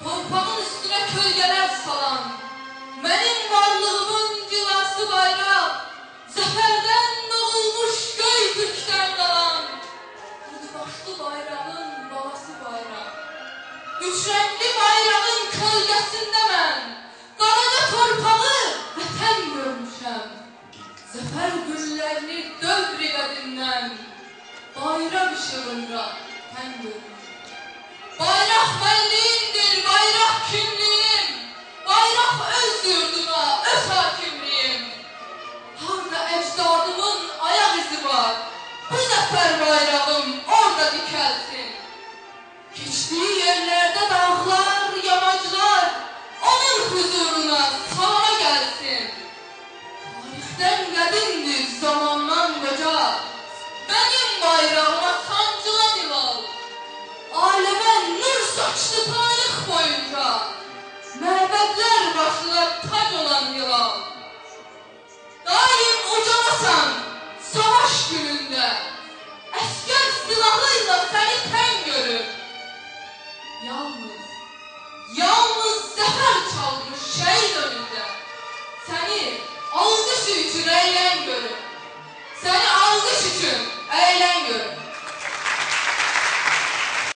torpağın üstüne kölgeler salan, benim varlığımın cilası bayrak, zaferden doğulmuş göy Türk'ten kalan, başlı bayrağın babası bayrak, üç renkli bayrağın kölgesinde ben, karaca torpağı vətən görmüşəm, zafer güllerini dövr qədimdən, bayrak ışığında tən görmüşəm. Bayrak benliğimdir, bayrak kimliğim, bayrak öz yurduma, öz hakimliğim. Harda ecdadımın ayak izi var, bu zafer bayrağım orada dikelsin. Geçtiği yerlerde dağlar, yamaclar, onun huzuruna, salona gelsin. Tarihten qədimdir, zamandan qoca, benim bayrağıma sancılan ilal. Aleme nur saçlı tarih boyunca, məbədlər başına tac olan yılal. Daim ucalasan savaş gününde, əskər silahıyla seni tən görür. Yalnız zəfər çalmış şehit önünde, seni alqış üçün eylən görür. Seni alqış üçün eylən görür.